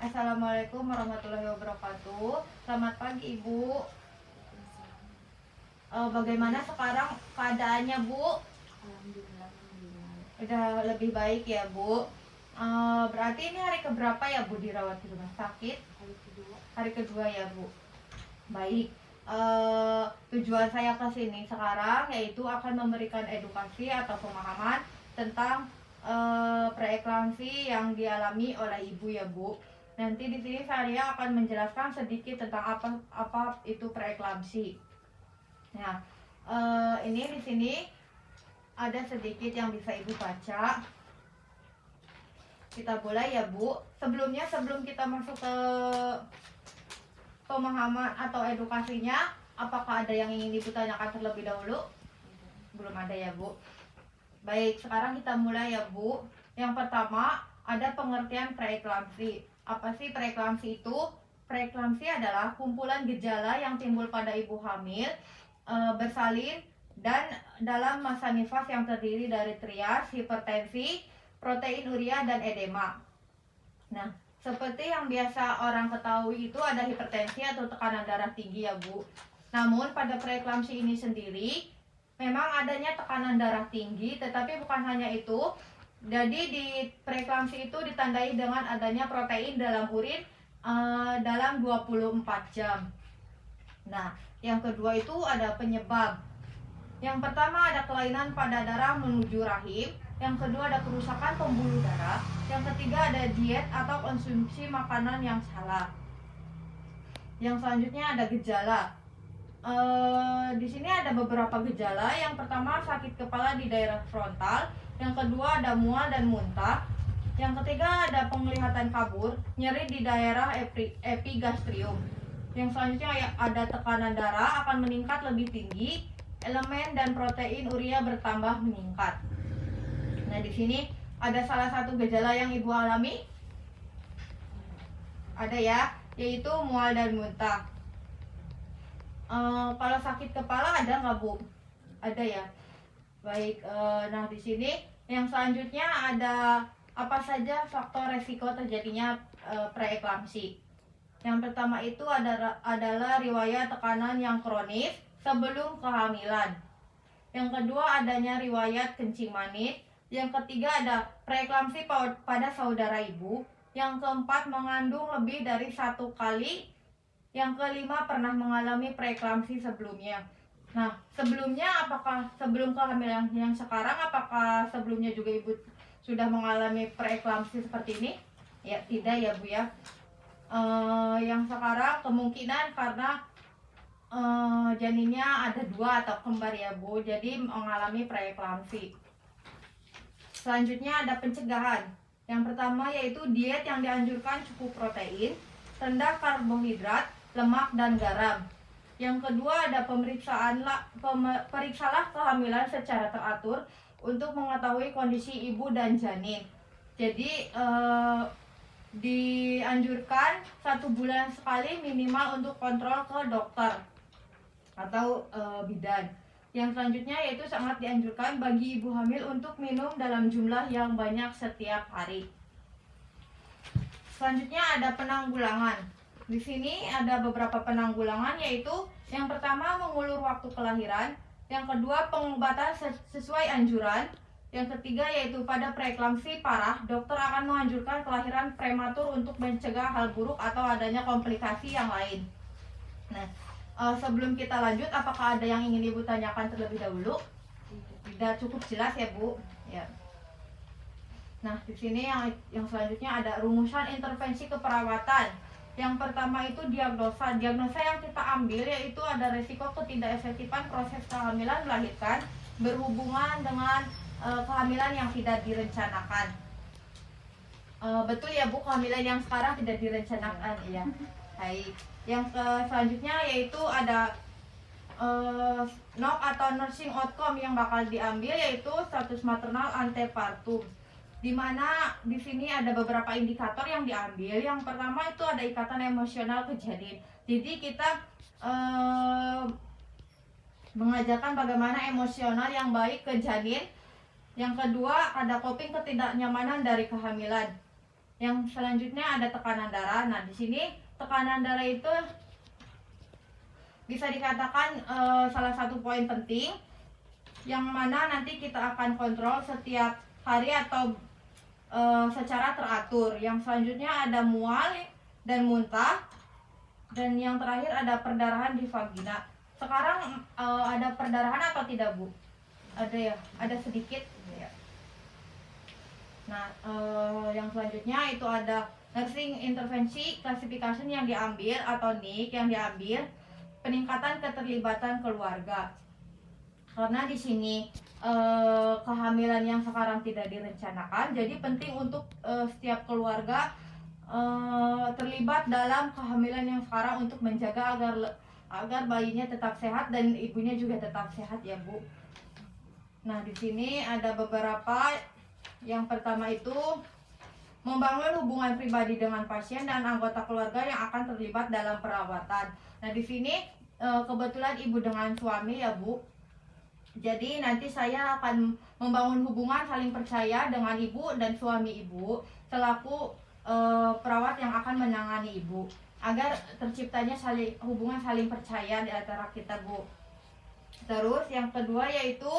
Assalamualaikum warahmatullahi wabarakatuh. Selamat pagi Ibu. Bagaimana sekarang keadaannya Bu? Alhamdulillah, alhamdulillah. Udah lebih baik ya Bu. Berarti ini hari keberapa ya Bu dirawat di rumah sakit? Hari kedua. Hari kedua ya Bu. Baik. Tujuan saya ke sini sekarang yaitu akan memberikan edukasi atau pemahaman tentang preeklamsi yang dialami oleh Ibu ya Bu. Nanti di sini saya akan menjelaskan sedikit tentang apa itu preeklamsi. Nah, ini di sini ada sedikit yang bisa Ibu baca. Kita mulai ya Bu. Sebelum kita masuk ke pemahaman atau edukasinya, apakah ada yang ingin Ibu tanyakan terlebih dahulu? Belum ada ya Bu. Baik, sekarang kita mulai ya Bu. Yang pertama, ada pengertian preeklamsi. Apa sih preeklamsi itu? Preeklamsi adalah kumpulan gejala yang timbul pada ibu hamil, bersalin, dan dalam masa nifas yang terdiri dari trias, hipertensi, protein urea, dan edema. Nah, seperti yang biasa orang ketahui itu ada hipertensi atau tekanan darah tinggi ya Bu. Namun pada preeklamsi ini sendiri memang adanya tekanan darah tinggi, tetapi bukan hanya itu. Jadi di preeklamsi itu ditandai dengan adanya protein dalam urin dalam 24 jam. Nah, yang kedua itu ada penyebab. Yang pertama ada kelainan pada darah menuju rahim. Yang kedua ada kerusakan pembuluh darah. Yang ketiga ada diet atau konsumsi makanan yang salah. Yang selanjutnya ada gejala. Di sini ada beberapa gejala. Yang pertama sakit kepala di daerah frontal. Yang kedua ada mual dan muntah. Yang ketiga ada penglihatan kabur, nyeri di daerah epigastrium. Yang selanjutnya ada tekanan darah akan meningkat lebih tinggi. Elemen dan protein urea bertambah meningkat. Nah, di sini ada salah satu gejala yang Ibu alami. Ada ya, yaitu mual dan muntah. Kalau sakit kepala ada nggak Bu? Ada ya. Baik, nah di sini yang selanjutnya ada apa saja faktor resiko terjadinya preeklamsi. Yang pertama itu adalah riwayat tekanan yang kronis sebelum kehamilan. Yang kedua adanya riwayat kencing manis. Yang ketiga ada preeklamsi pada saudara ibu. Yang keempat mengandung lebih dari 1 kali. Yang kelima pernah mengalami preeklamsi sebelumnya. Nah, sebelumnya apakah sebelum kehamilan yang sekarang apakah sebelumnya juga Ibu sudah mengalami preeklamsi seperti ini? Ya, tidak ya Bu ya. Yang sekarang kemungkinan karena janinnya ada 2 atau kembar ya Bu, jadi mengalami preeklamsi. Selanjutnya ada pencegahan. Yang pertama yaitu diet yang dianjurkan cukup protein, rendah karbohidrat, lemak, dan garam. Yang kedua ada periksalah kehamilan secara teratur untuk mengetahui kondisi ibu dan janin. Jadi dianjurkan 1 bulan sekali minimal untuk kontrol ke dokter atau bidan. Yang selanjutnya yaitu sangat dianjurkan bagi ibu hamil untuk minum dalam jumlah yang banyak setiap hari. Selanjutnya ada penanggulangan. Di sini ada beberapa penanggulangan, yaitu yang pertama mengulur waktu kelahiran, yang kedua pengobatan sesuai anjuran, yang ketiga yaitu pada preeklamsi parah, dokter akan menganjurkan kelahiran prematur untuk mencegah hal buruk atau adanya komplikasi yang lain. Nah, sebelum kita lanjut, apakah ada yang ingin Ibu tanyakan terlebih dahulu? Tidak, cukup jelas ya Bu. Ya. Nah, di sini yang selanjutnya ada rumusan intervensi keperawatan. Yang pertama itu diagnosa. Diagnosa yang kita ambil yaitu ada resiko ketidakefektifan proses kehamilan melahirkan berhubungan dengan kehamilan yang tidak direncanakan. Betul ya Bu, kehamilan yang sekarang tidak direncanakan ya. Baik. Yang selanjutnya yaitu ada NOC atau nursing outcome yang bakal diambil yaitu status maternal antepartum. Di mana di sini ada beberapa indikator yang diambil. Yang pertama itu ada ikatan emosional ke janin. Jadi kita mengajarkan bagaimana emosional yang baik ke janin. Yang kedua ada coping ketidaknyamanan dari kehamilan. Yang selanjutnya ada tekanan darah. Nah, di sini tekanan darah itu bisa dikatakan salah satu poin penting yang mana nanti kita akan kontrol setiap hari atau secara teratur. Yang selanjutnya ada mual dan muntah, dan yang terakhir ada perdarahan di vagina. Sekarang ada perdarahan atau tidak, Bu? Ada ya, ada sedikit ya. Nah, yang selanjutnya itu ada nursing intervensi classification yang diambil atau NIC yang diambil, peningkatan keterlibatan keluarga. Karena di sini kehamilan yang sekarang tidak direncanakan, jadi penting untuk setiap keluarga terlibat dalam kehamilan yang sekarang untuk menjaga agar bayinya tetap sehat dan ibunya juga tetap sehat ya, Bu. Nah, di sini ada beberapa. Yang pertama itu membangun hubungan pribadi dengan pasien dan anggota keluarga yang akan terlibat dalam perawatan. Nah, di sini kebetulan ibu dengan suami ya, Bu. Jadi nanti saya akan membangun hubungan saling percaya dengan ibu dan suami ibu selaku perawat yang akan menangani ibu, agar terciptanya hubungan saling percaya di antara kita, Bu. Terus yang kedua yaitu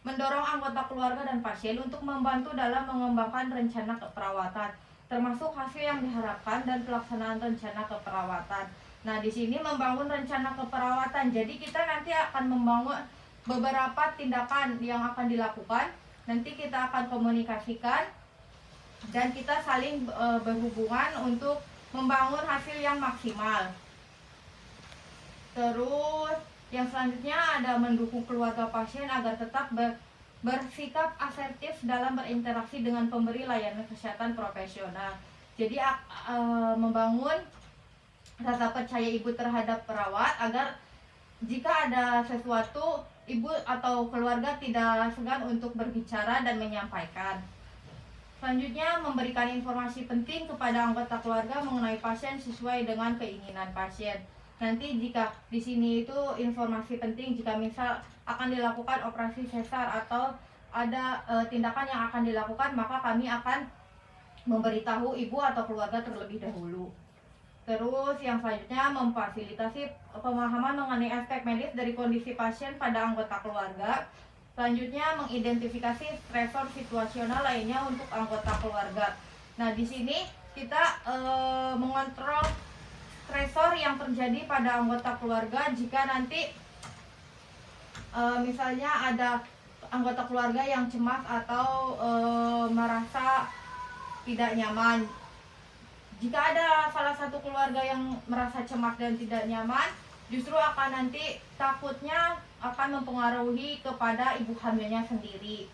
mendorong anggota keluarga dan pasien untuk membantu dalam mengembangkan rencana keperawatan, termasuk hasil yang diharapkan dan pelaksanaan rencana keperawatan. Nah, di sini membangun rencana keperawatan. Jadi kita nanti akan membangun beberapa tindakan yang akan dilakukan. Nanti kita akan komunikasikan dan kita saling berhubungan untuk membangun hasil yang maksimal. Terus yang selanjutnya ada mendukung keluarga pasien agar tetap bersikap asertif dalam berinteraksi dengan pemberi layanan kesehatan profesional. Jadi membangun rasa percaya ibu terhadap perawat agar jika ada sesuatu, ibu atau keluarga tidak segan untuk berbicara dan menyampaikan. Selanjutnya memberikan informasi penting kepada anggota keluarga mengenai pasien sesuai dengan keinginan pasien. Nanti jika di sini itu informasi penting jika misal akan dilakukan operasi sesar atau ada tindakan yang akan dilakukan, maka kami akan memberitahu ibu atau keluarga terlebih dahulu. Terus yang selanjutnya memfasilitasi pemahaman mengenai aspek medis dari kondisi pasien pada anggota keluarga. Selanjutnya mengidentifikasi stresor situasional lainnya untuk anggota keluarga. Nah, di sini kita mengontrol stresor yang terjadi pada anggota keluarga jika nanti misalnya ada anggota keluarga yang cemas atau merasa tidak nyaman. Jika ada salah satu keluarga yang merasa cemas dan tidak nyaman, justru akan nanti takutnya akan mempengaruhi kepada ibu hamilnya sendiri.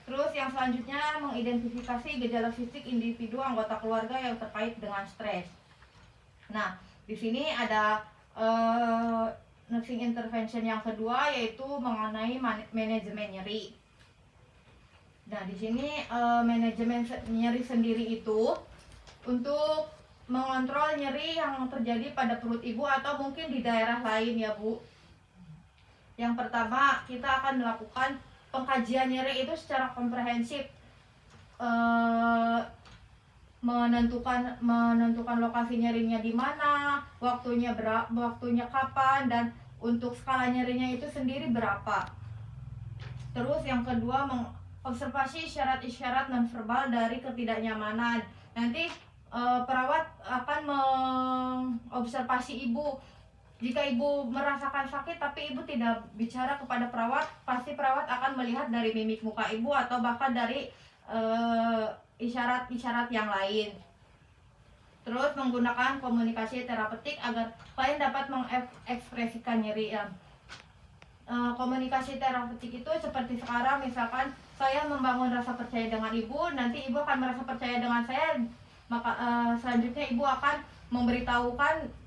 Terus yang selanjutnya mengidentifikasi gejala fisik individu anggota keluarga yang terkait dengan stres. Nah, di sini ada nursing intervention yang kedua yaitu mengenai manajemen nyeri. Nah, di sini manajemen nyeri sendiri itu untuk mengontrol nyeri yang terjadi pada perut ibu atau mungkin di daerah lain ya, Bu. Yang pertama, kita akan melakukan pengkajian nyeri itu secara komprehensif. Menentukan lokasi nyerinya di mana, waktunya kapan, dan untuk skala nyerinya itu sendiri berapa. Terus yang kedua, mengobservasi isyarat-isyarat nonverbal dari ketidaknyamanan. Nanti perawat akan mengobservasi ibu. Jika ibu merasakan sakit tapi ibu tidak bicara kepada perawat, pasti perawat akan melihat dari mimik muka ibu atau bahkan dari isyarat-isyarat yang lain. Terus menggunakan komunikasi terapeutik agar klien dapat mengekspresikan nyeri. Komunikasi terapeutik itu seperti sekarang, misalkan saya membangun rasa percaya dengan ibu, nanti ibu akan merasa percaya dengan saya, maka selanjutnya ibu akan memberitahukan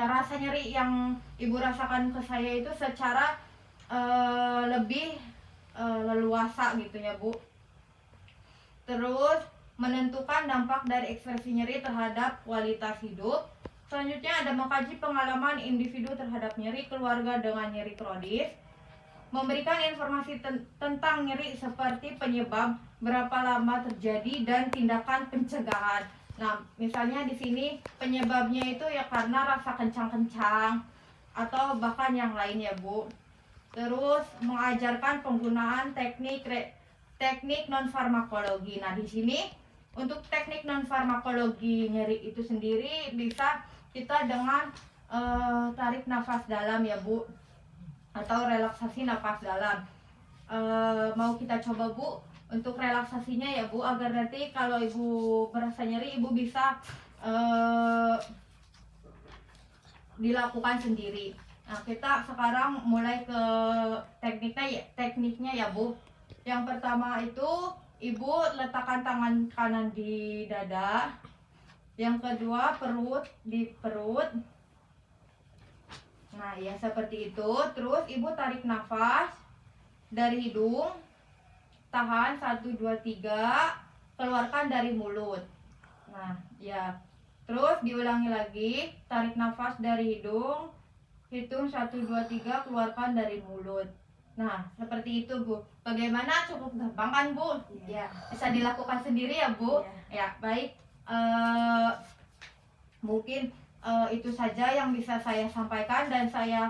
rasa nyeri yang ibu rasakan ke saya itu secara lebih leluasa gitu ya, Bu. Terus menentukan dampak dari ekspresi nyeri terhadap kualitas hidup. Selanjutnya ada mengkaji pengalaman individu terhadap nyeri keluarga dengan nyeri kronis. memberikan informasi tentang nyeri seperti penyebab, berapa lama terjadi, dan tindakan pencegahan. Nah, misalnya di sini penyebabnya itu ya karena rasa kencang-kencang atau bahkan yang lain ya Bu. Terus mengajarkan penggunaan teknik non farmakologi. Nah, di sini untuk teknik non farmakologi nyeri itu sendiri bisa kita dengan tarik nafas dalam ya Bu, atau relaksasi nafas dalam. Mau kita coba Bu untuk relaksasinya ya Bu, agar nanti kalau Ibu merasa nyeri Ibu bisa dilakukan sendiri. Nah, kita sekarang mulai ke tekniknya ya Bu. Yang pertama itu Ibu letakkan tangan kanan di dada. Yang kedua di perut. Nah, ya seperti itu. Terus Ibu tarik nafas dari hidung. Tahan 1 2 3, keluarkan dari mulut. Nah, ya. Terus diulangi lagi, tarik nafas dari hidung. Hitung 1 2 3, keluarkan dari mulut. Nah, seperti itu Bu. Bagaimana? Cukup gampang kan Bu? Ya, bisa dilakukan sendiri ya Bu. Ya, baik. Mungkin itu saja yang bisa saya sampaikan dan saya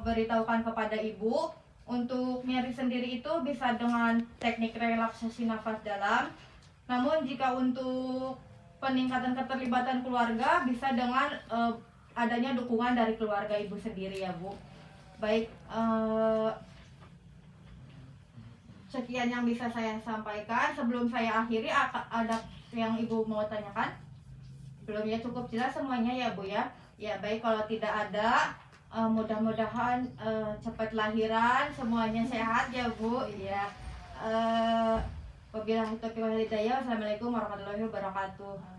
beritahukan kepada Ibu. Untuk nyeri sendiri itu bisa dengan teknik relaksasi nafas dalam. Namun jika untuk peningkatan keterlibatan keluarga bisa dengan adanya dukungan dari keluarga Ibu sendiri ya Bu. Baik, sekian yang bisa saya sampaikan. Sebelum saya akhiri, ada yang Ibu mau tanyakan? Belum ya, cukup jelas semuanya ya Bu ya. Ya baik, kalau tidak ada, mudah-mudahan cepat lahiran, semuanya sehat ya Bu. Ya, wabillahi taufiq wal hidayah. Wassalamualaikum warahmatullahi wabarakatuh.